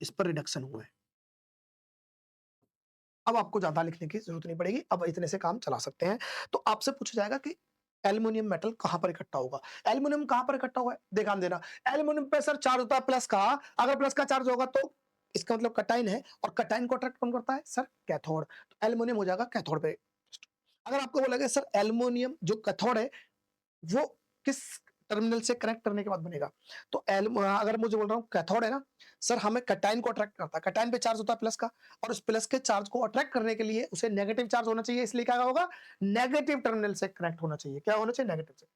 इस पर रिडक्शन हुआ है। अब आपको ज्यादा लिखने की जरूरत नहीं पड़ेगी, अब इतने से काम चला सकते हैं। तो आपसे पूछा जाएगा कि एल्युमिनियम मेटल कहां पर इकट्ठा होगा। एल्युमिनियम कहां पर इकट्ठा हुआ है, ध्यान देना। एल्युमिनियम पे सर चार्ज होता है प्लस का, अगर प्लस का चार्ज होगा तो इसका मतलब कटाइन है, और कटाइन को अट्रैक्ट कौन करता है सर, कैथोड। तो एल्युमिनियम हो जाएगा कैथोड पे। अगर आपको बोला सर एल्युमिनियम जो कैथोड है वो किस टर्मिनल से कनेक्ट करने के बाद बनेगा, तो अगर मुझे बोल रहा हूँ कैथोड है ना सर, हमें कटाइन को अट्रैक्ट करता है, कटाइन पे चार्ज होता है प्लस का, और उस प्लस के चार्ज को अट्रैक्ट करने के लिए उसे नेगेटिव चार्ज होना चाहिए, इसलिए क्या होगा, नेगेटिव टर्मिनल से कनेक्ट होना चाहिए। क्या होना चाहिए, नेगेटिव से।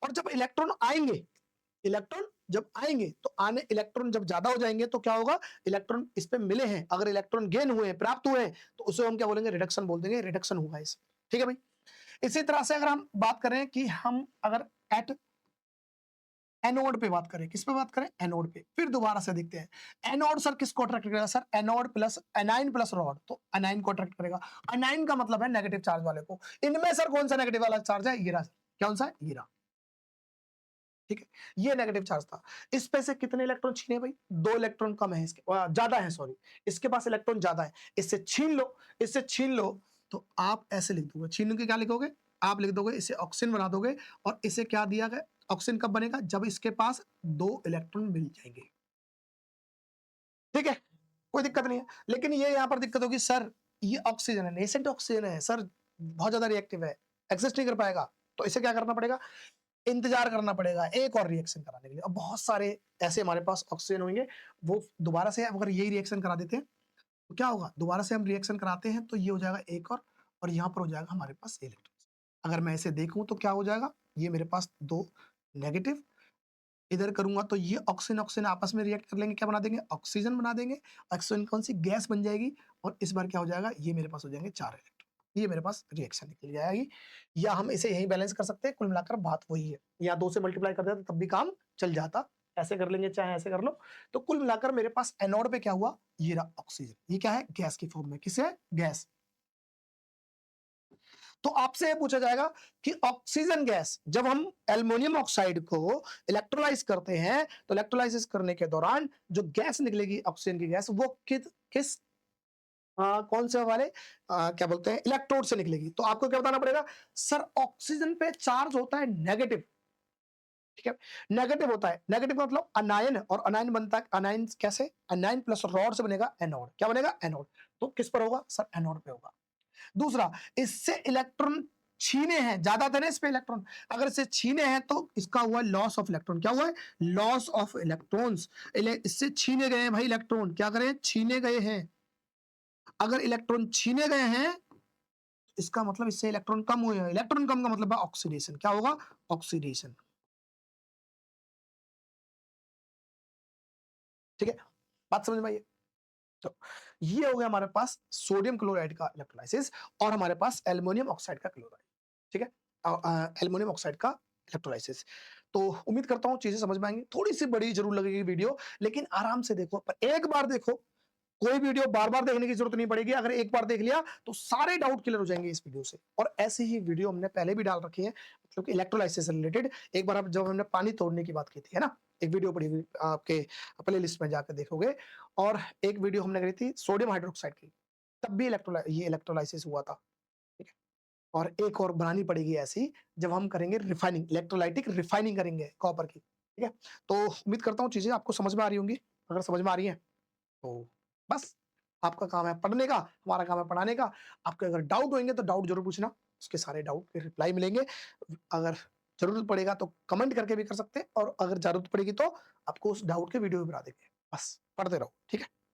और जब इलेक्ट्रॉन जब आएंगे तो आने इलेक्ट्रॉन जब ज्यादा हो जाएंगे तो क्या होगा, इलेक्ट्रॉन इस पे मिले हैं, अगर इलेक्ट्रॉन गेन हुए, प्राप्त हुए, तो उसे हम क्या बोलेंगे, रिडक्शन बोल देंगे, रिडक्शन हुआ इस। ठीक है भाई। इसी तरह से अगर हम बात करें कि हम अगर एट एनोड पे बात करें, किस पे बात करें, एनोड पे, फिर दोबारा से देखते हैं एनोड सर किसको अट्रैक्ट करेगा, sir anode plus A9 plus rod, तो एनाइन को अट्रैक्ट करेगा। एनाइन का मतलब है नेगेटिव चार्ज वाले को। इनमें सर कौन सा नेगेटिव वाला चार्ज है, हीरा। कौन सा है, हीरा। ठीक है, ये नेगेटिव चार्ज था। इस पे से कितने इलेक्ट्रॉन छीने भाई, 2 इलेक्ट्रॉन कम है, इसके ज्यादा है, सॉरी, इसके पास इलेक्ट्रॉन ज्यादा है, इससे छीन लो, तो आप ऐसे लिख दोगे, छीन के क्या लिखोगे, आप लिख दोगे इसे ऑक्सीजन बना दोगे, और इसे क्या दिया गया, ऑक्सीजन कब बनेगा, जब इसके पास 2 इलेक्ट्रॉन मिल जाएंगे। ठीक है, कोई दिक्कत नहीं है। लेकिन ये यहां पर दिक्कत होगी सर, ये ऑक्सीजन है, नेसेंट ऑक्सीजन है सर, बहुत ज्यादा रिएक्टिव है, एग्जिस्ट नहीं कर पाएगा, तो इसे क्या करना पड़ेगा, इंतजार करना पड़ेगा एक और रिएक्शन कराने के लिए। अब बहुत सारे ऐसे हमारे पास ऑक्सीजन होंगे, वो दोबारा से अगर यही रिएक्शन करा देते हैं तो क्या होगा, दोबारा से हम रिएक्शन कराते हैं तो ये हो जाएगा एक और यहाँ पर हो जाएगा हमारे पास इलेक्ट्रॉन। अगर मैं इसे देखूं तो क्या हो जाएगा, ये मेरे पास 2 नेगेटिव, इधर करूंगा तो ये ऑक्सीजन ऑक्सीजन आपस में रिएक्ट कर लेंगे, क्या बना देंगे, ऑक्सीजन बना देंगे। ऑक्सीजन कौन सी गैस बन जाएगी, और इस बार क्या हो जाएगा, ये मेरे पास हो जाएंगे 4 इलेक्ट्रॉन, ये मेरे पास रिएक्शन निकल जाएगी। या हम इसे यही बैलेंस कर सकते हैं, कुल मिलाकर बात वही है, या 2 से मल्टीप्लाई कर देते तब भी काम चल जाता, ऐसे कर लेंगे चाहे ऐसे कर लो। तो कुल मिलाकर मेरे पास एनोड पे क्या हुआ, ये रहा ऑक्सीजन, ये क्या है, गैस की फॉर्म में, किसे, गैस। तो आपसे ये पूछा जाएगा कि ऑक्सीजन गैस जब हम एल्युमिनियम ऑक्साइड को इलेक्ट्रोलाइज करते हैं, तो इलेक्ट्रोलाइसिस करने के दौरान जो गैस निकलेगी ऑक्सीजन की गैस, वो किस कौन से वाले क्या बोलते हैं, इलेक्ट्रोड से निकलेगी। तो आपको क्या बताना पड़ेगा, सर ऑक्सीजन पे चार्ज होता है नेगेटिव। ठीक है, नेगेटिव होता है, नेगेटिव का मतलब अनायन, और अनायन बनता है, अनायन कैसे, अनायन प्लस रॉड से बनेगा एनोड। क्या बनेगा, एनोड। तो किस पर होगा सर, एनोड पे होगा। दूसरा, इससे इलेक्ट्रॉन छीने हैं, ज्यादा थे ना इस पे इलेक्ट्रॉन, अगर इसे छीने हैं तो इसका हुआ लॉस ऑफ इलेक्ट्रॉन। क्या हुआ है, लॉस ऑफ इलेक्ट्रॉन्स। इससे छीने गए हैं भाई इलेक्ट्रॉन, क्या करें, छीने गए हैं। अगर इलेक्ट्रॉन छीने गए हैं, इसका मतलब इससे इलेक्ट्रॉन कम हुए हैं, इलेक्ट्रॉन कम का मतलब है ऑक्सीडेशन। क्या होगा, ऑक्सीडेशन। ठीक है, बात समझ में आई है? तो ये हो गया हमारे पास सोडियम क्लोराइड का इलेक्ट्रोलाइसिस, और हमारे पास एल्युमिनियम ऑक्साइड का क्लोराइड। ठीक है, एल्युमिनियम ऑक्साइड का इलेक्ट्रोलाइसिस। तो उम्मीद करता हूं चीजें समझ में आएंगी, थोड़ी सी बड़ी जरूर लगेगी वीडियो, लेकिन आराम से देखो, पर एक बार देखो, कोई वीडियो बार बार देखने की जरूरत नहीं पड़ेगी, अगर एक बार देख लिया तो सारे डाउट क्लियर हो जाएंगे इस वीडियो से। और ऐसी ही वीडियो हमने पहले भी डाल रखी है, मतलब कि इलेक्ट्रोलाइसिस से रिलेटेड। एक बार आप जब हमने पानी तोड़ने की बात की थी, है ना, एक वीडियो पड़ी हुई आपके प्ले लिस्ट में जाकर देखोगे। और एक वीडियो हमने करी थी सोडियम हाइड्रोक्साइड की, तब भी ये इलेक्ट्रोलाइसिस हुआ था। ठीक है, और एक और बनानी पड़ेगी ऐसी, जब हम करेंगे रिफाइनिंग, इलेक्ट्रोलाइटिक रिफाइनिंग करेंगे कॉपर की। ठीक है, तो उम्मीद करता हूँ चीजें आपको समझ में आ रही होंगी। अगर समझ में आ रही है तो बस, आपका काम है पढ़ने का, हमारा काम है पढ़ाने का। आपके अगर डाउट होंगे तो डाउट जरूर पूछना, उसके सारे डाउट के रिप्लाई मिलेंगे। अगर जरूरत पड़ेगा तो कमेंट करके भी कर सकते हैं, और अगर जरूरत पड़ेगी तो आपको उस डाउट के वीडियो भी बना देंगे। बस पढ़ते रहो, ठीक है।